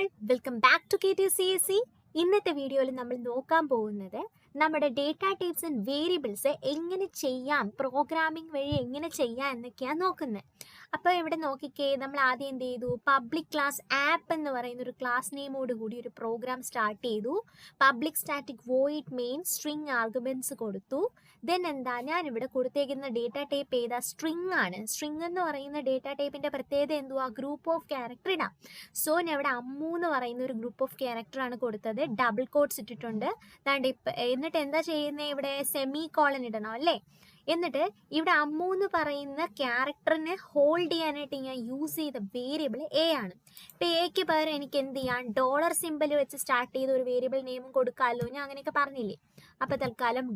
All welcome back to KTCSE. ഇന്നത്തെ വീഡിയോയിൽ നമ്മൾ നോക്കാൻ പോകുന്നത് നമ്മുടെ ഡേറ്റ ടൈപ്സ് ആൻഡ് വേരിയബിൾസ് എങ്ങനെ ചെയ്യാം, പ്രോഗ്രാമിംഗ് വഴി എങ്ങനെ ചെയ്യാം എന്നൊക്കെയാണ് നോക്കുന്നത്. അപ്പോൾ ഇവിടെ നോക്കിക്കേ, നമ്മൾ ആദ്യം എന്ത് ചെയ്തു, പബ്ലിക് ക്ലാസ് ആപ്പ് എന്ന് പറയുന്ന ഒരു ക്ലാസ് നെയിമോട് കൂടി ഒരു പ്രോഗ്രാം സ്റ്റാർട്ട് ചെയ്തു. Public static void main string arguments കൊടുത്തു. ദെൻ എന്താ, ഞാൻ ഇവിടെ കൊടുത്തേക്കുന്ന ഡേറ്റ ടൈപ്പ് ഏതാ, സ്ട്രിങ് ആണ്. സ്ട്രിങ് എന്ന് പറയുന്ന ഡേറ്റ ടൈപ്പിന്റെ പ്രത്യേകത എന്തുവാ, ഗ്രൂപ്പ് ഓഫ് ക്യാരക്ടർ ഇടാം. സോ ഞാൻ ഇവിടെ അമ്മു എന്ന് പറയുന്ന ഒരു ഗ്രൂപ്പ് ഓഫ് ക്യാരക്ടർ ആണ് കൊടുത്തത്. ഡബിൾ കോട്ട്സ് ഇട്ടിട്ടുണ്ട്. എന്നിട്ട് എന്താ ചെയ്യുന്നത്, ഇവിടെ സെമി കോളൻ ഇടണം അല്ലേ. എന്നിട്ട് ഇവിടെ അമ്മു എന്ന് പറയുന്ന ക്യാരക്ടറിനെ ഹോൾഡ് ചെയ്യാനായിട്ട് ഞാൻ യൂസ് ചെയ്ത വേരിയബിൾ എ ആണ്. ഇപ്പം എക്ക് പകരം എനിക്ക് എന്ത് ചെയ്യാം, ഡോളർ സിമ്പിൾ വെച്ച് സ്റ്റാർട്ട് ചെയ്ത ഒരു വേരിയബിൾ നെയിമും കൊടുക്കാമല്ലോ, ഞാൻ അങ്ങനെയൊക്കെ പറഞ്ഞില്ലേ. അപ്പോൾ തൽക്കാലം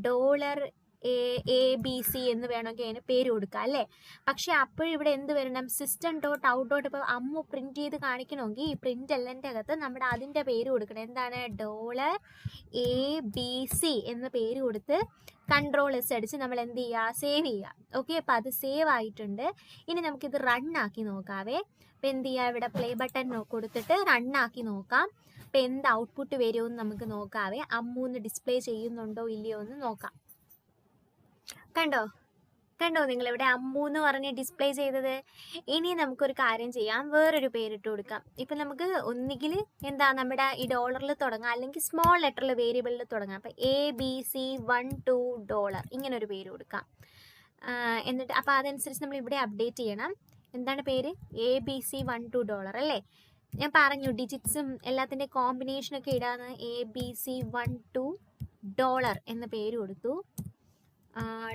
$ABC എന്ന് വേണമെങ്കിൽ അതിന് പേര് കൊടുക്കാം അല്ലേ. പക്ഷെ അപ്പോഴിവിടെ എന്ത് വരണം, സിസ്റ്റം ഡോട്ട് ഔട്ട് ഡോട്ട്. ഇപ്പോൾ അമ്മു പ്രിന്റ് ചെയ്ത് കാണിക്കണമെങ്കിൽ ഈ പ്രിന്റ് എല്ലൻ്റെ അകത്ത് നമ്മുടെ അതിൻ്റെ പേര് കൊടുക്കണം. എന്താണ്, $ABC എന്ന പേര് കൊടുത്ത് Ctrl+S അടിച്ച് നമ്മൾ എന്ത് ചെയ്യുക, സേവ് ചെയ്യുക. ഓക്കെ, അപ്പോൾ അത് സേവ് ആയിട്ടുണ്ട്. ഇനി നമുക്കിത് റണ്ണാക്കി നോക്കാവേ. അപ്പോൾ എന്ത് ചെയ്യുക, ഇവിടെ പ്ലേ ബട്ടൺ കൊടുത്തിട്ട് റണ്ണാക്കി നോക്കാം. അപ്പോൾ എന്ത് ഔട്ട്പുട്ട് വരുമെന്ന് നമുക്ക് നോക്കാവേ. അമ്മൂന്ന് ഡിസ്പ്ലേ ചെയ്യുന്നുണ്ടോ ഇല്ലയോ എന്ന് നോക്കാം. കണ്ടോ നിങ്ങളിവിടെ അമ്മു എന്ന് പറഞ്ഞ് ഡിസ്പ്ലേ ചെയ്തത്. ഇനി നമുക്കൊരു കാര്യം ചെയ്യാം, വേറൊരു പേരിട്ട് കൊടുക്കാം. ഇപ്പം നമുക്ക് ഒന്നുകിൽ എന്താ, നമ്മുടെ ഈ ഡോളറിൽ തുടങ്ങാം, അല്ലെങ്കിൽ സ്മോൾ ലെറ്ററിൽ വേരിയബിളിൽ തുടങ്ങാം. അപ്പം $ABC12 ഇങ്ങനെ ഒരു പേര് കൊടുക്കാം. എന്നിട്ട് അപ്പോൾ അതനുസരിച്ച് നമ്മൾ ഇവിടെ അപ്ഡേറ്റ് ചെയ്യണം. എന്താണ് പേര്, $ABC12 അല്ലേ. ഞാൻ പറഞ്ഞു ഡിജിറ്റ്സും എല്ലാത്തിൻ്റെ കോമ്പിനേഷനൊക്കെ ഇടാന്ന്. $ABC12 എന്ന പേര് കൊടുത്തു.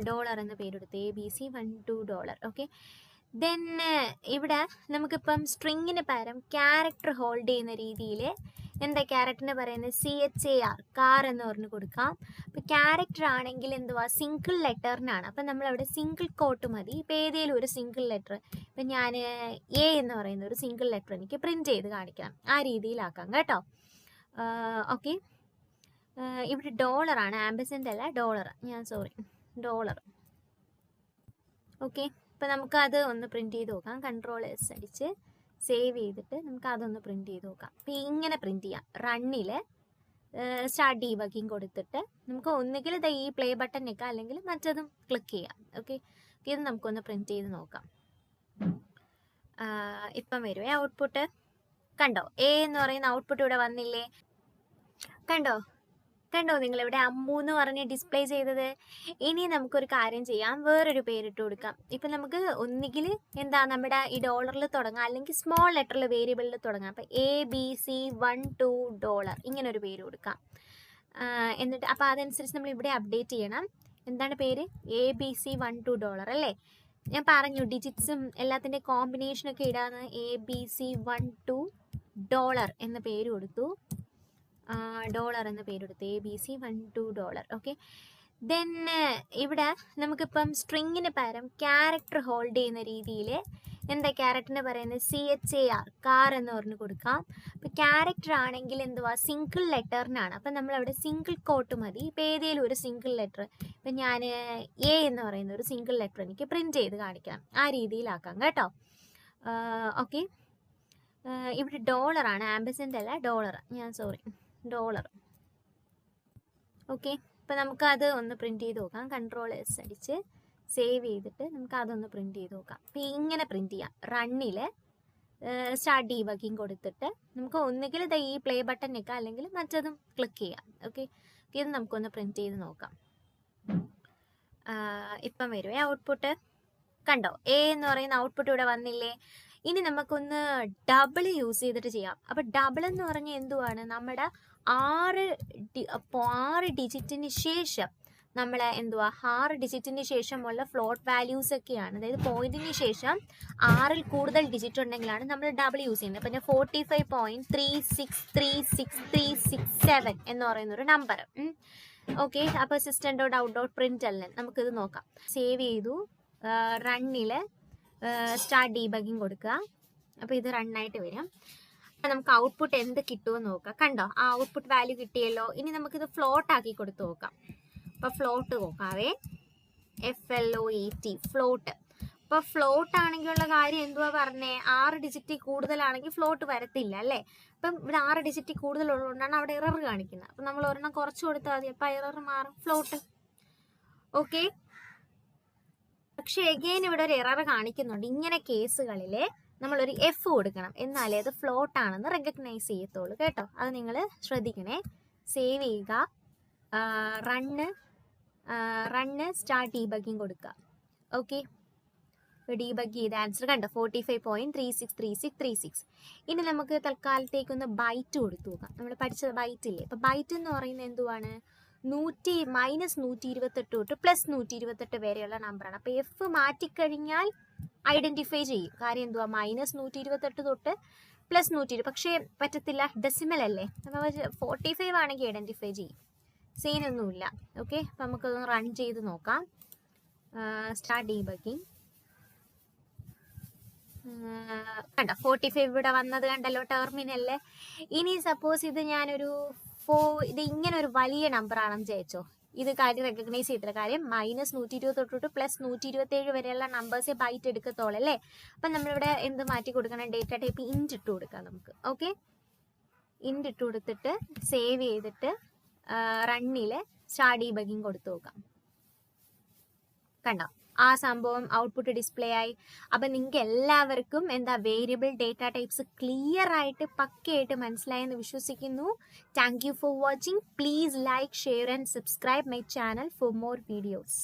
ഡോളർ എന്ന പേരെടുത്ത് $ABC12. ഓക്കെ, ദെൻ ഇവിടെ നമുക്കിപ്പം സ്ട്രിങ്ങിന് പകരം ക്യാരക്ടർ ഹോൾഡ് ചെയ്യുന്ന രീതിയിൽ എന്താ ക്യാരക്ടറിന് പറയുന്നത്, CHAR കാർ എന്ന് പറഞ്ഞ് കൊടുക്കാം. അപ്പോൾ ക്യാരക്ടർ ആണെങ്കിൽ എന്തുവാ, സിംഗിൾ ലെറ്ററിനാണ്. അപ്പം നമ്മളവിടെ സിംഗിൾ കോട്ട് മതി. ഇപ്പം ഏതെങ്കിലും ഒരു സിംഗിൾ ലെറ്റർ, ഇപ്പം ഞാൻ A എന്ന് പറയുന്ന ഒരു സിംഗിൾ ലെറ്റർ എനിക്ക് പ്രിൻറ്റ് ചെയ്ത് കാണിക്കണം. ആ രീതിയിലാക്കാം കേട്ടോ. ഓക്കെ, ഇവിടെ ഡോളറാണ്, ആംബസെൻ്റ് അല്ല, ഡോളർ. ഓക്കെ, ഇപ്പോൾ നമുക്കത് ഒന്ന് പ്രിൻറ്റ് ചെയ്ത് നോക്കാം. Ctrl+S അടിച്ച് സേവ് ചെയ്തിട്ട് നമുക്ക് അതൊന്ന് പ്രിൻറ്റ് ചെയ്ത് നോക്കാം. അപ്പോൾ ഇങ്ങനെ പ്രിൻറ്റ് ചെയ്യാം. റണ്ണിൽ സ്റ്റാർട്ട് ഡീബഗ്ഗിങ് കൊടുത്തിട്ട് നമുക്ക് ഒന്നുകിൽ ഈ പ്ലേ ബട്ടൺ നിൽക്കാം, അല്ലെങ്കിൽ മറ്റതും ക്ലിക്ക് ചെയ്യാം. ഓക്കെ, ഇത് നമുക്കൊന്ന് പ്രിൻറ്റ് ചെയ്ത് നോക്കാം. ഇപ്പം വരുവേ ഔട്ട്പുട്ട്. കണ്ടോ, A എന്ന് പറയുന്ന ഔട്ട്പുട്ട് ഇവിടെ വന്നില്ലേ. കണ്ടോ നിങ്ങളിവിടെ അമ്മു എന്ന് പറഞ്ഞ് ഡിസ്പ്ലേ ചെയ്തത്. ഇനി നമുക്കൊരു കാര്യം ചെയ്യാം, വേറൊരു പേരിട്ട് കൊടുക്കാം. ഇപ്പം നമുക്ക് ഒന്നുകിൽ എന്താ, നമ്മുടെ ഈ ഡോളറിൽ തുടങ്ങാം, അല്ലെങ്കിൽ സ്മോൾ ലെറ്ററിൽ വേരിയബിളിൽ തുടങ്ങാം. അപ്പം $ABC12 ഇങ്ങനെ ഒരു പേര് കൊടുക്കാം. എന്നിട്ട് അപ്പോൾ അതനുസരിച്ച് നമ്മൾ ഇവിടെ അപ്ഡേറ്റ് ചെയ്യണം. എന്താണ് പേര്, $ABC12 അല്ലേ. ഞാൻ പറഞ്ഞു ഡിജിറ്റ്സും എല്ലാത്തിൻ്റെ കോമ്പിനേഷനൊക്കെ ഇടാന്ന്. $ABC12 എന്ന പേര് കൊടുത്തു. ഡോളർ എന്ന പേരെടുത്ത് $ABC12. ഓക്കെ, ദെൻ ഇവിടെ നമുക്കിപ്പം സ്ട്രിങ്ങിന് പകരം ക്യാരക്ടർ ഹോൾഡ് ചെയ്യുന്ന രീതിയിൽ എന്താ ക്യാരക്ടറിന് പറയുന്നത്, CHAR കാർ എന്ന് പറഞ്ഞ് കൊടുക്കാം. അപ്പോൾ ക്യാരക്ടർ ആണെങ്കിൽ എന്തുവാ, സിംഗിൾ ലെറ്ററിനാണ്. അപ്പം നമ്മളവിടെ സിംഗിൾ കോട്ട് മതി. ഇപ്പം ഏതെങ്കിലും ഒരു സിംഗിൾ ലെറ്റർ, ഇപ്പം ഞാൻ A എന്ന് പറയുന്ന ഒരു സിംഗിൾ ലെറ്റർ എനിക്ക് പ്രിൻറ്റ് ചെയ്ത് കാണിക്കണം. ആ രീതിയിലാക്കാം കേട്ടോ. ഓക്കെ, ഇവിടെ ഡോളറാണ്, ആംബസെൻ്റ് അല്ല, ഡോളർ. ഓക്കെ, ഇപ്പോൾ നമുക്കത് ഒന്ന് പ്രിൻറ്റ് ചെയ്ത് നോക്കാം. Ctrl+S അടിച്ച് സേവ് ചെയ്തിട്ട് നമുക്ക് അതൊന്ന് പ്രിൻറ്റ് ചെയ്ത് നോക്കാം. അപ്പോൾ ഇങ്ങനെ പ്രിൻറ്റ് ചെയ്യാം. റണ്ണിൽ സ്റ്റാർട്ട് ഡീബഗ്ഗിങ് കൊടുത്തിട്ട് നമുക്ക് ഒന്നുകിൽ ഈ പ്ലേ ബട്ടൺ നിൽക്കാം, അല്ലെങ്കിൽ മറ്റതും ക്ലിക്ക് ചെയ്യാം. ഓക്കെ, ഇത് നമുക്കൊന്ന് പ്രിൻറ്റ് ചെയ്ത് നോക്കാം. ഇപ്പം വരുവേ ഔട്ട്പുട്ട്. കണ്ടോ, A എന്ന് പറയുന്ന ഔട്ട്പുട്ട് ഇവിടെ വന്നില്ലേ. ഇനി നമുക്കൊന്ന് ഡബിൾ യൂസ് ചെയ്തിട്ട് ചെയ്യാം. അപ്പോൾ ഡബിൾ എന്ന് പറഞ്ഞാൽ എന്തുവാണ്, നമ്മുടെ 6 ഡിജിറ്റിന് ശേഷം നമ്മൾ എന്തുവാ, 6 ഡിജിറ്റിന് ശേഷമുള്ള ഫ്ലോട്ട് വാല്യൂസ് ഒക്കെയാണ്. അതായത് പോയിന്റിന് ശേഷം 6ൽ കൂടുതൽ ഡിജിറ്റ് ഉണ്ടെങ്കിലാണ് നമ്മൾ ഡബിൾ യൂസ് ചെയ്യുന്നത്. പിന്നെ 45.3636367 എന്ന് പറയുന്നൊരു നമ്പർ. ഓക്കെ, അപ്പോൾ system dot out dot print നമുക്കിത് നോക്കാം. സേവ് ചെയ്തു. റണ്ണിൽ സ്റ്റാർട്ട് ഡീബഗ്ഗിങ് കൊടുക്കുക. അപ്പോൾ ഇത് റണ്ണായിട്ട് വരും. അപ്പം നമുക്ക് ഔട്ട്പുട്ട് എന്ത് കിട്ടുമെന്ന് നോക്കാം. കണ്ടോ, ആ ഔട്ട്പുട്ട് വാല്യൂ കിട്ടിയല്ലോ. ഇനി നമുക്കിത് ഫ്ലോട്ട് ആക്കി കൊടുത്ത് നോക്കാം. അപ്പോൾ ഫ്ലോട്ട് നോക്കാവേ, FLOAT ഫ്ലോട്ട്. ഇപ്പോൾ ഫ്ലോട്ട് ആണെങ്കിലുള്ള കാര്യം എന്തുവാ പറഞ്ഞേ, 6 ഡിജിറ്റ് കൂടുതലാണെങ്കിൽ ഫ്ലോട്ട് വരത്തില്ല അല്ലേ. ഇപ്പം ഇവിടെ 6 ഡിജിറ്റ് കൂടുതലുള്ളതുകൊണ്ടാണ് അവിടെ എറർ കാണിക്കുന്നത്. അപ്പം നമ്മൾ ഒരെണ്ണം കുറച്ച് കൊടുത്താൽ മതി, അപ്പം എറർ മാറും, ഫ്ലോട്ട്. ഓക്കെ. പക്ഷെ എഗെയിൻ ഇവിടെ ഒരു എറർ കാണിക്കുന്നുണ്ട്. ഇങ്ങനെ കേസുകളിൽ നമ്മളൊരു എഫ് കൊടുക്കണം, എന്നാലേ അത് ഫ്ലോട്ട് ആണെന്ന് റെക്കഗ്നൈസ് ചെയ്യത്തുള്ളൂ കേട്ടോ. അത് നിങ്ങൾ ശ്രദ്ധിക്കണേ. സേവ് ചെയ്യുക, റണ്ണ് സ്റ്റാർട്ട് ഡീബഗ്ഗിങ് കൊടുക്കുക. ഓക്കെ, ഡീബഗ് ചെയ്ത ആൻസർ കണ്ടോ, 45.363636. ഇനി നമുക്ക് തൽക്കാലത്തേക്കൊന്ന് ബൈറ്റ് കൊടുത്തു നോക്കാം. നമ്മൾ പഠിച്ചത് ബൈറ്റ് ഇല്ലേ. അപ്പം ബൈറ്റ് എന്ന് പറയുന്നത് എന്തുവാണ്, -128 തൊട്ട് +128 വരെയുള്ള നമ്പറാണ്. അപ്പോൾ എഫ് മാറ്റിക്കഴിഞ്ഞാൽ ഐഡൻറ്റിഫൈ ചെയ്യും. കാര്യം എന്തുവാ, -128 തൊട്ട് +120. പക്ഷേ പറ്റത്തില്ല, ഡെസിമൽ അല്ലേ. അപ്പോൾ 45 ആണെങ്കിൽ ഐഡൻറ്റിഫൈ ചെയ്യും, സീനൊന്നുമില്ല. ഓക്കെ, അപ്പം നമുക്കൊന്ന് റൺ ചെയ്ത് നോക്കാം. Start debugging. കണ്ടോ 45 ഇവിടെ വന്നത് കണ്ടല്ലോ ടെർമിനലില്. ഇനി സപ്പോസ് ഇത് ഞാനൊരു ഇത് ഇങ്ങനെ ഒരു വലിയ നമ്പർ ആണെന്ന് വിചാരിച്ചോ. ഇത് കാര്യം റെക്കഗ്നൈസ് ചെയ്തില്ല. കാര്യം -120 തൊട്ട് +127 വരെയുള്ള നമ്പേഴ്സേ ബൈറ്റ് എടുക്കത്തോളൂ അല്ലേ. അപ്പം നമ്മളിവിടെ എന്ത് മാറ്റി കൊടുക്കണം, ഡേറ്റ ടൈപ്പ് ഇൻറ്റ് ഇട്ട് കൊടുക്കാം നമുക്ക്. ഓക്കെ, ഇൻറ്റ് ഇട്ട് കൊടുത്തിട്ട് സേവ് ചെയ്തിട്ട് റണ്ണിൽ സ്റ്റാർട്ട് ഡീബഗ്ഗിങ് കൊടുത്തു നോക്കാം. കണ്ടോ ആ സംഭവം ഔട്ട്പുട്ട് ഡിസ്പ്ലേ ആയി. അപ്പം നിങ്ങൾക്ക് എല്ലാവർക്കും എന്താ വേരിയബിൾ ഡേറ്റ ടൈപ്സ് ക്ലിയർ ആയിട്ട് പക്കയായിട്ട് മനസ്സിലായെന്ന് വിശ്വസിക്കുന്നു. Thank you for watching. Please like, share and subscribe my channel for more videos.